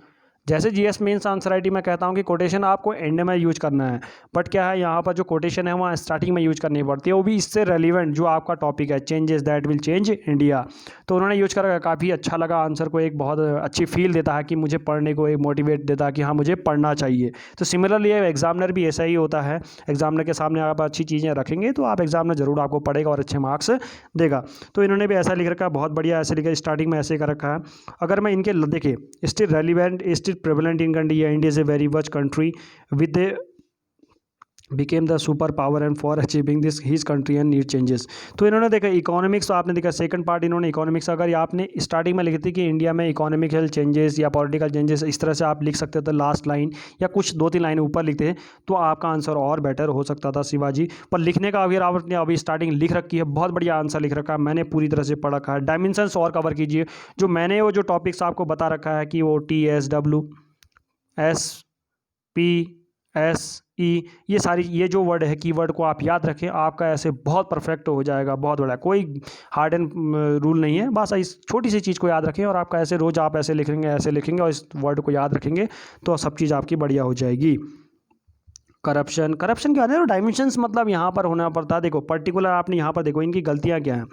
जैसे जीएस मेंस आंसर राइटिंग में कहता हूँ कि कोटेशन आपको एंड में यूज करना है, बट क्या है यहाँ पर जो कोटेशन है वहाँ स्टार्टिंग में यूज करनी पड़ती है, वो भी इससे रेलिवेंट जो आपका टॉपिक है, changes that will change India. तो उन्होंने यूज करा, काफ़ी अच्छा लगा आंसर को, एक बहुत अच्छी फील देता है कि मुझे पढ़ने को एक मोटिवेट देता है कि हाँ मुझे पढ़ना चाहिए। तो सिमिलरली एग्जामिनर भी ऐसा ही होता है, एग्जामिनर के सामने आप अच्छी चीज़ें रखेंगे तो आप एग्जामिनर जरूर आपको पढ़ेगा और अच्छे मार्क्स देगा। तो इन्होंने भी ऐसा लिख रखा है, बहुत बढ़िया ऐसे लिखा, स्टार्टिंग में ऐसे कर रखा है। अगर मैं इनके देखिए still relevant still prevalent in India. India is a very rich country with a became the super power and for achieving this his country and need changes। तो इन्होंने देखा इकोनॉमिक्स, तो आपने देखा सेकंड पार्ट इन्होंने इकोनॉमिक्स, अगर आपने starting में लिखी थी कि इंडिया में इकोनॉमिकल चेंजेस या पॉलिटिकल चेंजेस, इस तरह से आप लिख सकते थे लास्ट लाइन या कुछ 2-3 लाइन ऊपर लिखते तो आपका आंसर और बेटर हो सकता था शिवाजी। पर लिखने का अगर आपने अभी स्टार्टिंग लिख रखी है, बहुत बढ़िया आंसर लिख रखा है, मैंने पूरी तरह से पढ़ रखा है। डायमेंशंस और कवर कीजिए, जो मैंने वो जो टॉपिक्स आपको बता रखा है कि वो TSWSPSE, ये सारी ये जो वर्ड है कीवर्ड को आप याद रखें, आपका ऐसे बहुत परफेक्ट हो जाएगा, बहुत बड़ा। कोई हार्ड एंड रूल नहीं है, बस इस छोटी सी चीज़ को याद रखें और आपका ऐसे रोज़ आप ऐसे लिखेंगे और इस वर्ड को याद रखेंगे तो सब चीज़ आपकी बढ़िया हो जाएगी। करप्शन के आने डायमेंशंस मतलब यहाँ पर होना पड़ता है। देखो पर्टिकुलर आपने यहाँ पर देखो इनकी गलतियाँ क्या हैं।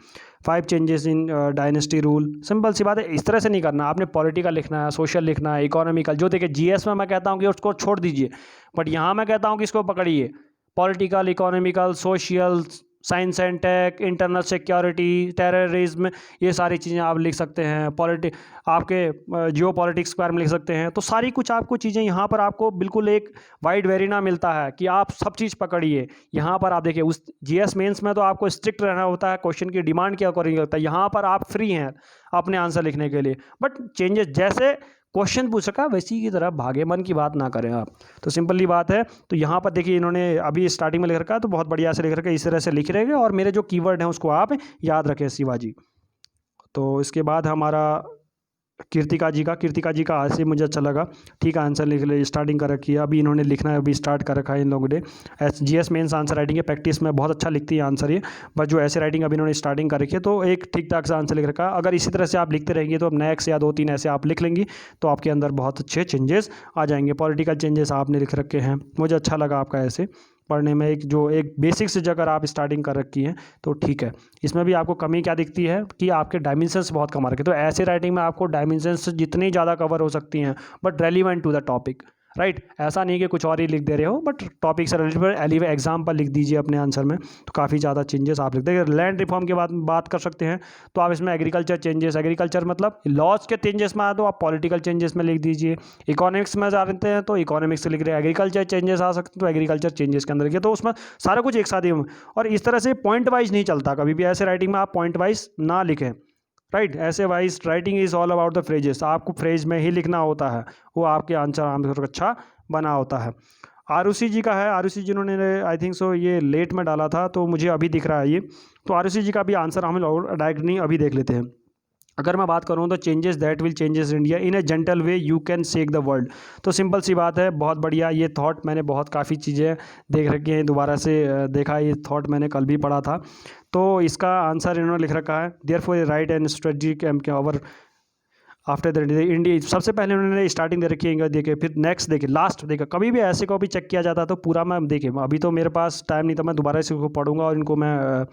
5 changes in dynasty rule, simple सी बात है, इस तरह से नहीं करना। आपने पॉलिटिकल लिखना है, सोशल लिखना है, इकोनॉमिकल, जो देखिए जीएस में मैं कहता हूँ कि उसको छोड़ दीजिए, बट यहाँ मैं कहता हूँ कि इसको पकड़िए। Political, economical, social, science and tech, internal security, terrorism, ये सारी चीज़ें आप लिख सकते हैं। आपके जियो पॉलिटिक्स के बारे में लिख सकते हैं। तो सारी कुछ आपको चीज़ें यहाँ पर आपको बिल्कुल एक वाइड वेरिना मिलता है कि आप सब चीज़ पकड़िए। यहाँ पर आप देखिए उस जीएस मेंस में तो आपको स्ट्रिक्ट रहना होता है, क्वेश्चन की डिमांड क्या करेंगे होता है। यहाँ पर आप फ्री हैं अपने आंसर लिखने के लिए, बट चेंजेस जैसे क्वेश्चन पूछ सका वैसी की तरह भागे, मन की बात ना करें आप। तो सिंपली बात है। तो यहाँ पर देखिए इन्होंने अभी स्टार्टिंग में लिख रखा है, तो बहुत बढ़िया से लिख रखा है, इस तरह से लिख रहेंगे और मेरे जो कीवर्ड हैं उसको आप याद रखें शिवाजी। तो इसके बाद हमारा कीर्तिका जी का आज से मुझे अच्छा लगा। ठीक है, आंसर लिख ले, स्टार्टिंग कर रखी है, अभी इन्होंने लिखना है, अभी स्टार्ट कर रखा है इन लोगों ने। जीएस मेंस आंसर राइटिंग है, प्रैक्टिस में बहुत अच्छा लिखती है आंसर ये, बट जो ऐसे राइटिंग अभी इन्होंने स्टार्टिंग कर रखी है तो एक ठीक ठाक से आंसर लिख रखा है। अगर इसी तरह से आप लिखते रहेंगे तो अब नेक्स्ट या 2-3 ऐसे आप लिख लेंगी तो आपके अंदर बहुत अच्छे चेंजेस आ जाएंगे। पॉलिटिकल चेंजेस आपने लिख रखे हैं, मुझे अच्छा लगा आपका ऐसे पढ़ने में। एक बेसिक से अगर आप स्टार्टिंग कर रखी हैं तो ठीक है। इसमें भी आपको कमी क्या दिखती है कि आपके डायमेंशंस बहुत कम आ रखे। तो ऐसे राइटिंग में आपको डायमेंशंस जितनी ज़्यादा कवर हो सकती हैं but relevant to the topic, right. ऐसा नहीं कि कुछ और ही लिख दे रहे हो, बट टॉपिक से रिलेटेड एग्जाम्पल लिख दीजिए अपने आंसर में, तो काफ़ी ज़्यादा चेंजेस आप लिखते हैं। लैंड रिफॉर्म के बात कर सकते हैं तो आप इसमें एग्रीकल्चर चेंजेस, एग्रीकल्चर मतलब लॉज के चेंजेस में आए तो आप पॉलिटिकल चेंजेस में लिख दीजिए। इकोनॉमिक्स में जाते हैं तो इकोनॉमिक्स से लिख रहे हैं, एग्रीकल्चर चेंजेस आ सकते हैं तो एग्रीकल्चर चेंजेस के अंदर लिखिए। तो उसमें सारा कुछ एक साथ ही, और इस तरह से पॉइंट वाइज नहीं चलता कभी भी, ऐसे राइटिंग में आप पॉइंट वाइज ना लिखें, राइट। ऐसे wise writing is all about the phrases, आपको फ्रेज में ही लिखना होता है, वो आपके आंसर आमतौर अच्छा बना होता है। आरुषि जी का है, आरुषि जी उन्होंने आई थिंक सो ये लेट में डाला था तो मुझे अभी दिख रहा है ये। तो आरुषि जी का भी आंसर हम डायरेक्ट नहीं अभी देख लेते हैं। अगर मैं बात करूँ तो changes that will changes India in A gentle way you can shake the world. तो सिंपल सी बात है, बहुत बढ़िया ये थॉट, मैंने बहुत काफ़ी चीज़ें देख रखी हैं, दोबारा से देखा, ये थॉट मैंने कल भी पढ़ा था। तो इसका आंसर इन्होंने लिख रखा है, therefore right and strategy our after the India. सबसे पहले उन्होंने स्टार्टिंग दे रखी है, देखिए, फिर नेक्स्ट देखिए, लास्ट देखिए। कभी भी ऐसे को भी चेक किया जाता तो पूरा मैं देखिए, अभी तो मेरे पास टाइम नहीं था, मैं दोबारा से इसको पढ़ूंगा और इनको मैं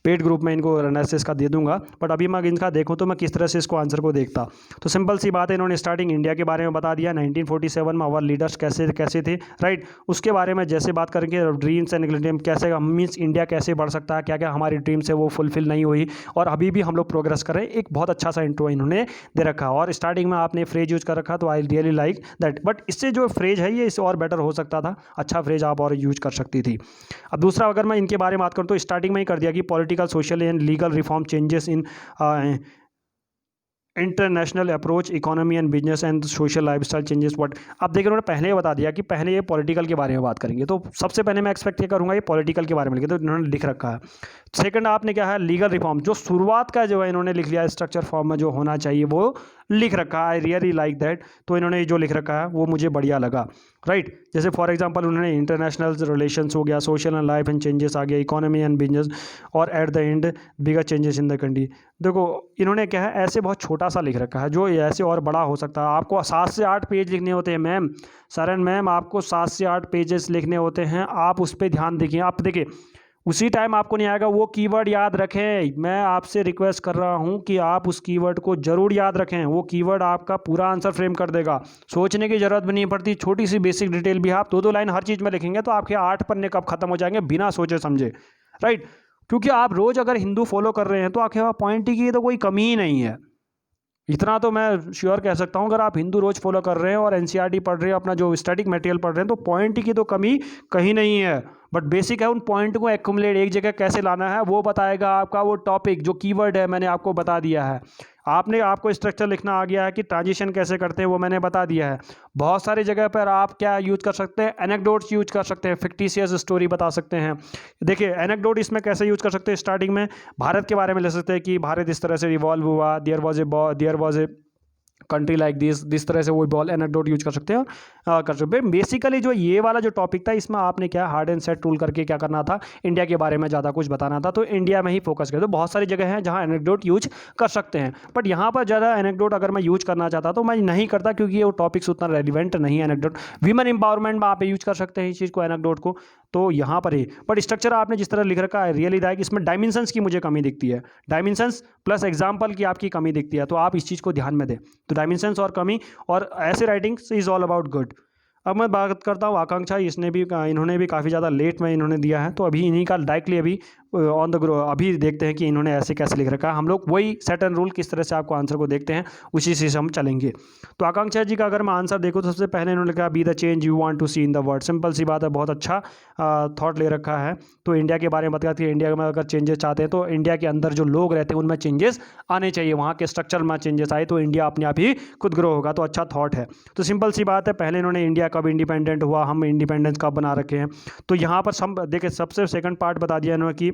पेड ग्रुप में इनको एनालिसिस का दे दूंगा। बट अभी मैं इनका देखूँ तो मैं किस तरह से इसको आंसर को देखता। तो सिंपल सी बात है, इन्होंने स्टार्टिंग इंडिया के बारे में बता दिया, 1947 में अवर लीडर्स कैसे थे, राइट। उसके बारे में जैसे बात करेंगे, ड्रीम्स एंड ड्रीम कैसे मीन्स इंडिया कैसे बढ़ सकता है, क्या क्या हमारी ड्रीम्स है वो फुलफिल नहीं हुई और अभी भी हम लोग प्रोग्रेस कर रहे हैं। एक बहुत अच्छा सा इंट्रो इन्होंने दे रखा। और स्टार्टिंग में आपने फ्रेज यूज कर रखा, तो आई रियली लाइक दैट, बट इससे जो फ्रेज है ये इससे और बेटर हो सकता था, अच्छा फ्रेज आप और यूज कर सकती थी। अब दूसरा अगर मैं इनके बारे में बात करूँ तो स्टार्टिंग में ही कर दिया कि political social and legal reform changes in international approach economy and business and social lifestyle changes what. अब देखिए उन्होंने पहले ही बता दिया कि पहले ये पॉलिटिकल के बारे में बात करेंगे, तो सबसे पहले मैं एक्सपेक्ट ये करूंगा ये पॉलिटिकल के बारे में लिखे, तो इन्होंने लिख रखा है। सेकंड आपने क्या है, लीगल रिफॉर्म, जो शुरुआत का जो है इन्होंने लिख लिया स्ट्रक्चर फॉर्म में जो होना चाहिए वो लिख रखा है। आई रियली लाइक दैट, तो इन्होंने जो लिख रखा है वो मुझे बढ़िया लगा, राइट। जैसे फॉर एग्जांपल उन्होंने इंटरनेशनल रिलेशंस हो गया, social and life and changes आ गया, इकोनॉमी एंड बिजनेस, और at the end bigger changes in the country. देखो इन्होंने क्या है ऐसे बहुत छोटा सा लिख रखा है, जो ऐसे और बड़ा हो सकता है। आपको 7 से 8 पेज लिखने होते हैं मैम, सरन मैम, आपको 7 से 8 पेजेस लिखने होते हैं, आप उस पर ध्यान देखिए। आप देखिए उसी टाइम आपको नहीं आएगा, वो कीवर्ड याद रखें। मैं आपसे रिक्वेस्ट कर रहा हूं कि आप उस कीवर्ड को जरूर याद रखें, वो कीवर्ड आपका पूरा आंसर फ्रेम कर देगा। सोचने की जरूरत भी नहीं पड़ती, छोटी सी बेसिक डिटेल भी आप 2-2 लाइन हर चीज़ में लिखेंगे तो आपके 8 पन्ने कब खत्म हो जाएंगे बिना सोचे समझे, राइट। क्योंकि आप रोज अगर हिंदू फॉलो कर रहे हैं तो आपके पास पॉइंट की तो कोई कमी ही नहीं है, इतना तो मैं श्योर कह सकता हूँ। अगर आप हिंदू रोज फॉलो कर रहे हैं और एनसीईआरटी पढ़ रहे हैं, अपना जो स्टैटिक मटेरियल पढ़ रहे हैं, तो पॉइंट की तो कमी कहीं नहीं है। बट बेसिक है उन पॉइंट को एक्युमुलेट एक जगह कैसे लाना है वो बताएगा आपका वो टॉपिक, जो कीवर्ड है मैंने आपको बता दिया है। आपको स्ट्रक्चर लिखना आ गया है कि ट्रांजिशन कैसे करते हैं वो मैंने बता दिया है। बहुत सारी जगह पर आप क्या यूज कर सकते हैं, एनेक्डोट्स यूज कर सकते हैं, फिक्टिशियस स्टोरी बता सकते हैं। देखिए एनेक्डोट इसमें कैसे यूज कर सकते हैं, स्टार्टिंग में भारत के बारे में ले सकते हैं कि भारत इस तरह से रिवॉल्व हुआ, there was a country like this तरह से वो बॉल एनेक्डोट यूज कर सकते हैं। कर सकते हैं बेसिकली जो ये वाला जो टॉपिक था इसमें आपने क्या हार्ड एंड सेट रूल करके क्या करना था, इंडिया के बारे में ज़्यादा कुछ बताना था, तो इंडिया में ही फोकस करें। तो बहुत सारी जगह हैं जहाँ एनेक्डोट यूज कर सकते हैं, बट यहाँ पर ज़्यादा एनेक्डोट अगर मैं यूज करना चाहता तो मैं नहीं करता, क्योंकि वो टॉपिक्स उतना रेलिवेंट नहीं है। एनेक्डोट विमेन एम्पावरमेंट में आप यूज कर सकते हैं इस चीज़ को, एनेक्डोट को, तो यहाँ पर ही। बट स्ट्रक्चर आपने जिस तरह लिख रखा है रियली लाइक, इसमें डायमेंशंस की मुझे कमी दिखती है, डायमेंशंस प्लस एग्जाम्पल की आपकी कमी दिखती है, तो आप इस चीज़ को ध्यान में दें। तो डायमेंशंस और कमी और ऐसे writings is all about good. अब मैं बात करता हूँ आकांक्षा, इन्होंने भी काफ़ी ज़्यादा लेट में इन्होंने दिया है, तो अभी इन्हीं का डायरेक्टली अभी ऑन द ग्रो अभी देखते हैं कि इन्होंने ऐसे कैसे लिख रखा है। हम लोग वही सेट एंड रूल किस तरह से आपको आंसर को देखते हैं उसी से हम चलेंगे। तो आकांक्षा जी का अगर मैं आंसर देखूँ तो सबसे पहले इन्होंने लिखा be the change you want to see in the world. Simple सी बात है, बहुत अच्छा थॉट ले रखा है। तो इंडिया के बारे में बात करती है, इंडिया में अगर चेंजेस चाहते हैं तो इंडिया के अंदर जो लोग रहते हैं उनमें चेंजेस आने चाहिए, वहाँ के स्ट्रक्चर में चेंजेस आए तो इंडिया अपने आप ही खुद ग्रो होगा। तो अच्छा थॉट है। तो सिंपल सी बात है, पहले इन्होंने इंडिया कब इंडिपेंडेंट हुआ, हम इंडिपेंडेंस कब बना रखे हैं, तो यहाँ पर देखिए सबसे सेकंड पार्ट बता दिया इन्होंने कि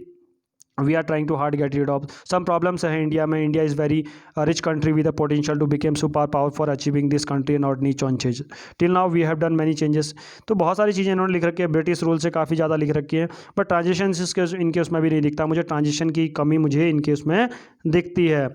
we are trying to hard get rid of some problems है इंडिया में। India is very rich country with the potential to become super power for achieving this country not niche on change till now we have done many changes. तो बहुत सारी चीज़ें इन्होंने लिख रखी है, ब्रिटिश रूल से काफ़ी ज़्यादा लिख रखी है, बट ट्रांजिशन इनके उसमें भी नहीं दिखता मुझे, ट्रांजिशन की कमी मुझे इनके उसमें दिखती है।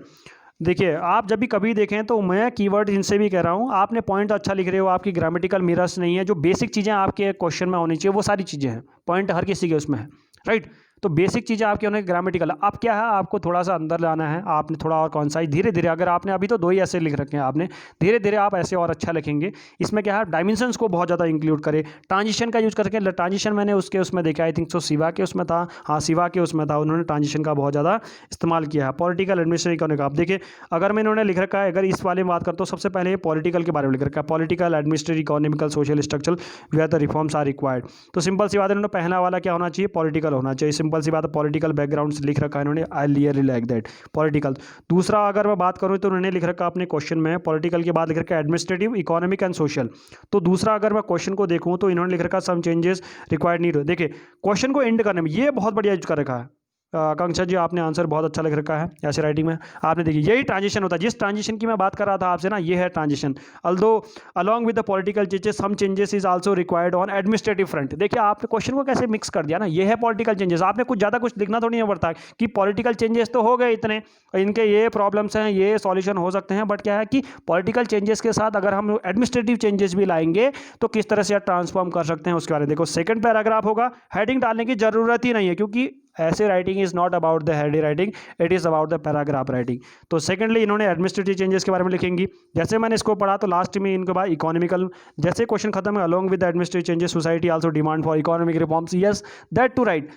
देखिए आप जब भी कभी देखें तो मैं कीवर्ड इनसे भी कह रहा हूँ, आपने पॉइंट अच्छा लिख रहे हो, आपकी ग्रामेटिकल मिरर्स नहीं है, जो बेसिक चीज़ें आपके क्वेश्चन में होनी चाहिए वो सारी चीज़ें हैं, पॉइंट हर किसी के उसमें है, राइट। तो बेसिक चीज़ें आपकी होने ग्रामेटिकल, अब क्या है आपको थोड़ा सा अंदर लाना है, आपने थोड़ा और कॉन्साइज धीरे धीरे, अगर आपने अभी तो 2 ही ऐसे लिख रखे हैं, आपने धीरे धीरे आप ऐसे और अच्छा लिखेंगे। इसमें क्या है डायमेंशंस को बहुत ज़्यादा इंक्लूड करें, ट्रांजिशन का यूज़ करके, ट्रांजिशन मैंने उसके उसमें देखा, आई थिंक सो शिवा के उसमें था, हाँ शिवा के उसमें था, उन्होंने ट्रांजिशन का बहुत ज़्यादा इस्तेमाल किया है। पॉलिटिकल एडमिनिस्ट्रेटिव करने का, आप देखिए अगर मैं इन्होंने लिख रखा है, अगर इस वाले में बात करता हूँ सबसे पहले पॉलिटिकल के बारे में लिख रखा है, political administrative economical social structure where the reforms are required. तो सिंपल सी बात है, इन्होंने पहला वाला क्या होना चाहिए, पॉलिटिकल होना चाहिए, सिंपल सी बात है, पॉलिटिकल बैकग्राउंड से लिख रखा है इन्होंने, आई रियली लाइक दैट पॉलिटिकल। दूसरा अगर मैं बात करूं तो उन्होंने लिख रखा अपने क्वेश्चन में, पॉलिटिकल के बाद लिख रखा एडमिनिस्ट्रेटिव इकोनॉमिक एंड सोशल। तो दूसरा अगर मैं क्वेश्चन को देखूं तो इन्होंने लिख रखा सम चेंजेस रिक्वायर्ड नीड। देखिए क्वेश्चन को एंड करने में ये बहुत बढ़िया यूज कर रखा है। आकांक्षा जी आपने आंसर बहुत अच्छा लिख रखा है ऐसे राइटिंग में, आपने देखिए यही ट्रांजिशन होता है, जिस ट्रांजिशन की मैं बात कर रहा था आपसे ना, ये है transition. Although along with the political changes some changes is also required on administrative front. देखिए आपने क्वेश्चन को कैसे मिक्स कर दिया ना, ये है पॉलिटिकल चेंजेस, आपने कुछ ज़्यादा कुछ लिखना थोड़ी नहीं पड़ता कि पॉलिटिकल चेंजेस तो हो गए इतने, इनके ये प्रॉब्लम्स हैं, ये सॉल्यूशन हो सकते हैं, बट क्या है कि पॉलिटिकल चेंजेस के साथ अगर हम एडमिनिस्ट्रेटिव चेंजेस भी लाएंगे तो किस तरह से ट्रांसफॉर्म कर सकते हैं उसके बारे में देखो। सेकंड पैराग्राफ होगा, हेडिंग डालने की जरूरत ही नहीं है, क्योंकि ऐसे writing is not about the Heidi writing, it is about the paragraph writing. तो सेकंडली इन्होंने एडमिनिस्ट्रेटिव चेंजेस के बारे में लिखेंगी, जैसे मैंने इसको पढ़ा तो लास्ट में इनके बाद इकोनॉमिकल, जैसे क्वेश्चन खत्म है, along with administrative changes society also demand for economic reforms, yes that too right.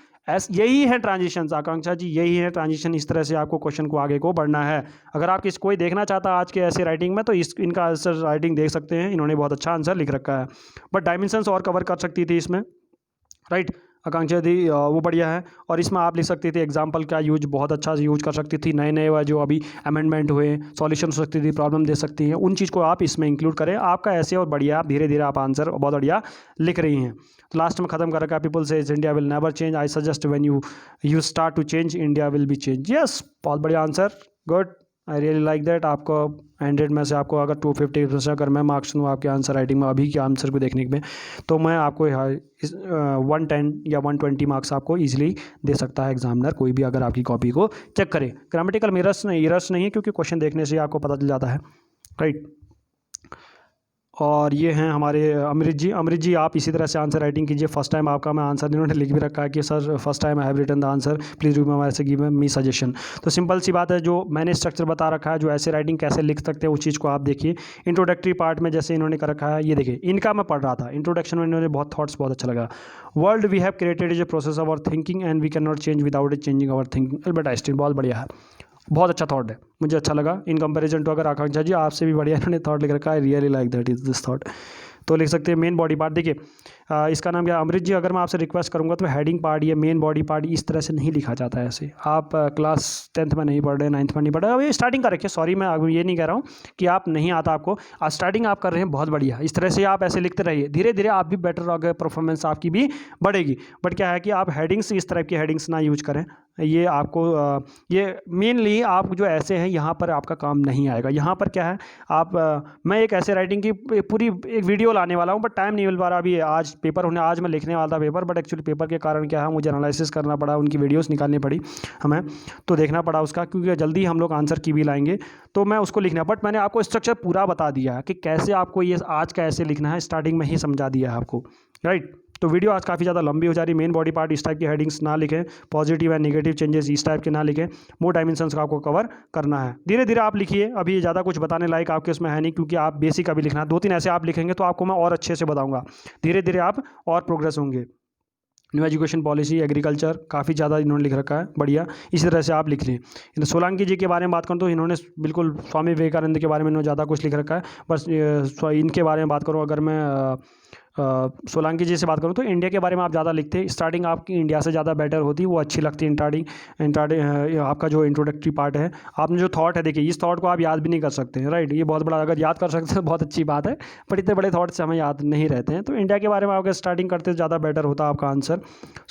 यही है ट्रांजिशन आकांक्षा जी, यही है ट्रांजिशन। इस तरह से आपको क्वेश्चन को आगे को बढ़ना है। अगर आप कोई देखना चाहता है आज के ऐसे राइटिंग में, तो इनका आंसर राइटिंग देख सकते हैं, इन्होंने बहुत अच्छा आंसर लिख रखा है। बट डायमेंशंस और कवर कर सकती थी इसमें, राइट। आकांक्षा दी वो बढ़िया है। और इसमें आप लिख सकती थी एग्जाम्पल का यूज बहुत अच्छा से यूज कर सकती थी, नए नए जो अभी अमेंडमेंट हुए, सॉल्यूशन हो सकती थी, प्रॉब्लम दे सकती हैं, उन चीज़ को आप इसमें इंक्लूड करें। आपका ऐसे और बढ़िया, आप धीरे धीरे आप आंसर बहुत बढ़िया लिख रही हैं। तो लास्ट में खत्म कर रखा है, पीपल से India will never change, I suggest when you start to change India will be change. Yes, बहुत बढ़िया answer, good, I really like that. आपको 100 में से आपको अगर 250 अगर मैं मार्क्स दूँ आपके आंसर राइटिंग में अभी के आंसर को देखने में, तो मैं आपको 110 या 120 मार्क्स आपको इजीली दे सकता है एग्जामिनर, कोई भी अगर आपकी कॉपी को चेक करे। ग्रामेटिकल एरर्स नहीं है, क्योंकि क्वेश्चन देखने से आपको पता चल जाता है, राइट। और ये हैं हमारे अमृत जी आप इसी तरह से आंसर राइटिंग कीजिए। फर्स्ट टाइम आपका मैं आंसर इन्होंने लिख भी रखा है कि sir first time I have written the answer, please remember से गिव मी सजेशन। तो सिंपल सी बात है, जो मैंने स्ट्रक्चर बता रखा है, जो ऐसे राइटिंग कैसे लिख सकते हैं उस चीज़ को आप देखिए। इंट्रोडक्टरी पार्ट में जैसे इन्होंने कर रखा है, ये देखिए, इनका मैं पढ़ रहा था, इंट्रोडक्शन में इन्होंने बहुत थॉट्स बहुत अच्छा लगा। World we have created is a process of our thinking and we can not change without it changing our thinking. Albert Einstein, बहुत बढ़िया है, बहुत अच्छा थॉट है, मुझे अच्छा लगा इन कंपैरिजन टू, अगर आकांक्षा जी आपसे भी बढ़िया इन्होंने थॉट लिख रखा है। Really like that is this thought. तो लिख सकते हैं मेन बॉडी पार्ट। देखिए इसका नाम क्या है, अमृत जी, अगर मैं आपसे रिक्वेस्ट करूंगा तो हेडिंग पार्ट, ये मेन बॉडी पार्ट इस तरह से नहीं लिखा जाता है ऐसे। आप क्लास 10th में नहीं पढ़ रहे, 9th में नहीं पढ़ रहे, अभी स्टार्टिंग कर रखिए, सॉरी मैं अब ये नहीं कह रहा हूँ कि आप नहीं आता आपको, आज स्टार्टिंग आप कर रहे हैं, बहुत बढ़िया। इस तरह से आप ऐसे लिखते रहिए, धीरे धीरे आप भी बेटर होगा, परफॉर्मेंस आपकी भी बढ़ेगी। बट क्या है कि आप हेडिंग्स, इस तरह की हेडिंग्स ना यूज करें, ये आपको ये मेनली आप जो ऐसे हैं यहाँ पर आपका काम नहीं आएगा। यहाँ पर क्या है, आप मैं एक ऐसे राइटिंग की पूरी एक वीडियो लाने वाला हूँ, बट टाइम नहीं मिल पा रहा अभी। आज पेपर होने, आज मैं लिखने वाला था पेपर, बट एक्चुअली पेपर के कारण क्या है, मुझे एनालिसिस करना पड़ा, उनकी वीडियोस निकालनी पड़ी हमें, तो देखना पड़ा उसका, क्योंकि जल्दी हम लोग आंसर की भी लाएंगे, तो मैं उसको लिखना। बट मैंने आपको स्ट्रक्चर पूरा बता दिया है कि कैसे आपको ये आज का ऐसे लिखना है, स्टार्टिंग में ही समझा दिया है आपको, राइट। तो वीडियो आज काफ़ी ज़्यादा लंबी हो जा रही है। मेन बॉडी पार्ट इस टाइप की हेडिंग्स ना लिखें, पॉजिटिव एंड नेगेटिव चेंजेस इस टाइप के ना लिखें, मोर डायमेंशंस का आपको कवर करना है। धीरे धीरे आप लिखिए, अभी ज़्यादा कुछ बताने लायक आपके उसमें है नहीं, क्योंकि आप बेसिक अभी लिखना है, 2-3 ऐसे आप लिखेंगे तो आपको मैं और अच्छे से बताऊँगा, धीरे धीरे आप और प्रोग्रेस होंगे। न्यू एजुकेशन पॉलिसी, एग्रीकल्चर, काफ़ी ज़्यादा इन्होंने लिख रखा है, बढ़िया, इसी तरह से आप लिख लें। सोलंकी जी के बारे में बात करूँ तो इन्होंने बिल्कुल स्वामी विवेकानंद के बारे में इन्होंने ज़्यादा कुछ लिख रखा है। बस इनके बारे में बात करूँ, अगर मैं सोलंकी जी से बात करूँ तो इंडिया के बारे में आप ज़्यादा लिखते हैं, स्टार्टिंग आपकी इंडिया से ज़्यादा बेटर होती है, वो अच्छी लगती है। आपका जो इंट्रोडक्टरी पार्ट है, आपने जो थॉट है, देखिए इस थॉट को आप याद भी नहीं कर सकते हैं, राइट। ये बहुत बड़ा, अगर याद कर सकते हैं बहुत अच्छी बात है, बट इतने बड़े थॉट से हमें याद नहीं रहते हैं। तो इंडिया के बारे में अगर स्टार्टिंग करते ज़्यादा बेटर होता आपका answer.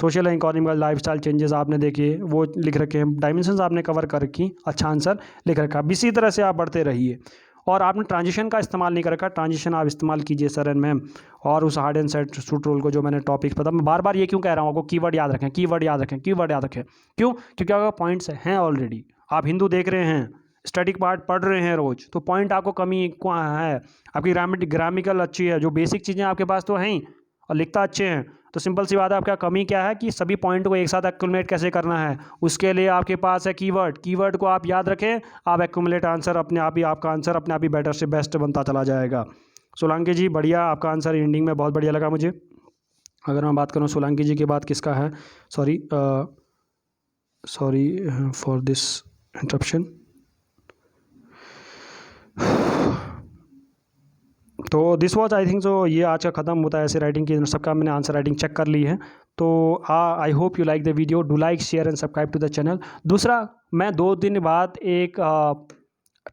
Social and economical life style changes आपने देखिए वो लिख रखे हैं, डायमेंशंस आपने कवर कर रखी, अच्छा आंसर लिख रखा है। इसी तरह से आप बढ़ते रहिए। और आपने ट्रांजिशन का इस्तेमाल नहीं कर रखा, ट्रांजिशन आप इस्तेमाल कीजिए सर एंड मैम। और उस hard and set suit role को, जो मैंने टॉपिक्स पता, मैं बार बार ये क्यों कह रहा हूँ आपको, कीवर्ड याद रखें, कीवर्ड याद रखें, कीवर्ड याद रखें। क्यों? क्योंकि अगर पॉइंट्स हैं ऑलरेडी, आप हिंदू देख रहे हैं, स्टैटिक पार्ट पढ़ रहे हैं रोज, तो पॉइंट आपको कमी है, आपकी ग्रामिकल अच्छी है, जो बेसिक चीज़ें आपके पास तो हैं ही, और लिखता अच्छे हैं, तो सिंपल सी बात है, आपका कमी क्या है कि सभी पॉइंट को एक साथ एक्यूमुलेट कैसे करना है, उसके लिए आपके पास है कीवर्ड। कीवर्ड को आप याद रखें, आप एक्यूमुलेट आंसर अपने आप ही, आपका आंसर अपने आप ही बेटर से बेस्ट बनता चला जाएगा। सोलंकी जी बढ़िया, आपका आंसर एंडिंग में बहुत बढ़िया लगा मुझे। अगर मैं बात करूँ सोलंकी जी के बाद किसका है, सॉरी फॉर दिस इंटरप्शन। तो दिस वॉज आई थिंक, जो ये आज का ख़त्म होता है ऐसे राइटिंग की, सबका मैंने आंसर राइटिंग चेक कर ली है। तो I hope you like the video, do like share and subscribe to the channel. दूसरा, मैं 2 दिन बाद एक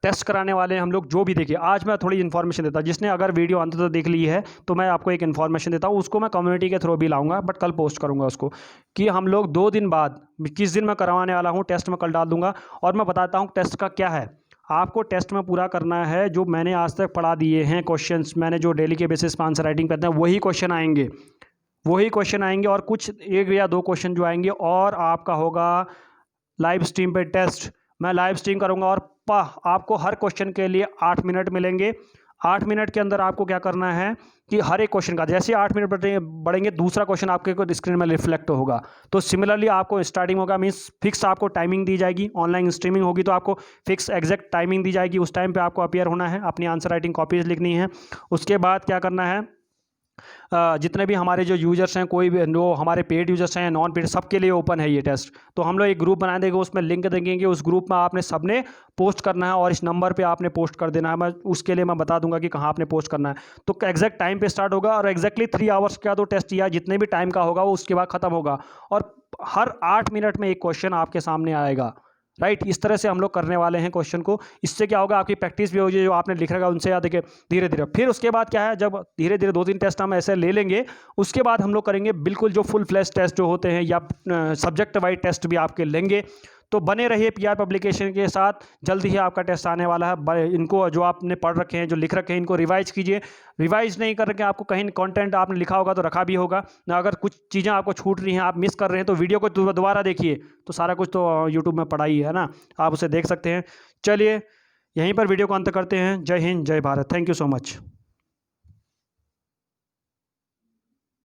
टेस्ट कराने वाले हैं हम लोग, जो भी देखिए, आज मैं थोड़ी इन्फॉर्मेशन देता हूँ, जिसने अगर वीडियो अंत तक देख ली है तो मैं आपको एक इन्फॉर्मेशन देता हूँ, उसको मैं कम्युनिटी के थ्रू भी लाऊंगा, बट कल पोस्ट करूँगा उसको, कि हम लोग 2 दिन बाद किस दिन मैं करवाने वाला हूँ टेस्ट, मैं कल डाल दूंगा। और मैं बताता हूँ टेस्ट का क्या है। आपको टेस्ट में पूरा करना है जो मैंने आज तक पढ़ा दिए हैं क्वेश्चंस, मैंने जो डेली के बेसिस पर आंसर राइटिंग करते हैं वही क्वेश्चन आएंगे, वही क्वेश्चन आएंगे, और कुछ 1 या 2 क्वेश्चन जो आएंगे, और आपका होगा लाइव स्ट्रीम पे टेस्ट। मैं लाइव स्ट्रीम करूंगा, और आपको हर क्वेश्चन के लिए 8 मिनट मिलेंगे। 8 मिनट के अंदर आपको क्या करना है कि हर एक क्वेश्चन का, जैसे 8 मिनट बढ़ेंगे दूसरा क्वेश्चन आपके स्क्रीन में रिफ्लेक्ट होगा। तो सिमिलरली आपको स्टार्टिंग होगा, मीन्स फिक्स आपको टाइमिंग दी जाएगी, ऑनलाइन स्ट्रीमिंग होगी तो आपको फिक्स एग्जैक्ट टाइमिंग दी जाएगी, उस टाइम पे आपको अपीयर होना है, अपनी आंसर राइटिंग कॉपीज लिखनी है। उसके बाद क्या करना है, जितने भी हमारे जो यूजर्स हैं, कोई भी जो हमारे पेड यूजर्स हैं, नॉन पेड, सबके लिए ओपन है ये टेस्ट। तो हम लोग एक ग्रुप बना देंगे, उसमें लिंक देंगे, उस ग्रुप में आपने सबने पोस्ट करना है और इस नंबर पे आपने पोस्ट कर देना है। मैं उसके लिए मैं बता दूंगा कि कहाँ आपने पोस्ट करना है। तो एग्जैक्ट टाइम पे स्टार्ट होगा और एग्जैक्टली 3 आवर्स का तो टेस्ट या जितने भी टाइम का होगा वो उसके बाद खत्म होगा। और हर 8 मिनट में एक क्वेश्चन आपके सामने आएगा, राइट। इस तरह से हम लोग करने वाले हैं क्वेश्चन को। इससे क्या होगा, आपकी प्रैक्टिस भी होगी, जो आपने लिख रखा है उनसे याद है धीरे धीरे। फिर उसके बाद क्या है, जब धीरे धीरे 2-3 टेस्ट हम ऐसे ले लेंगे, उसके बाद हम लोग करेंगे बिल्कुल जो फुल फ्लैश टेस्ट जो होते हैं या सब्जेक्ट वाइज टेस्ट भी आपके लेंगे। तो बने रहिए पीआर पब्लिकेशन के साथ, जल्दी ही आपका टेस्ट आने वाला है। इनको जो आपने पढ़ रखे हैं, जो लिख रखे हैं, इनको रिवाइज कीजिए। रिवाइज नहीं कर रखे, आपको कहीं कंटेंट आपने लिखा होगा तो रखा भी होगा ना। अगर कुछ चीज़ें आपको छूट रही हैं, आप मिस कर रहे हैं, तो वीडियो को दोबारा देखिए, तो सारा कुछ तो यूट्यूब में पड़ा ही है ना, आप उसे देख सकते हैं। चलिए यहीं पर वीडियो को अंत करते हैं। जय हिंद, जय Bharat. Thank you so much.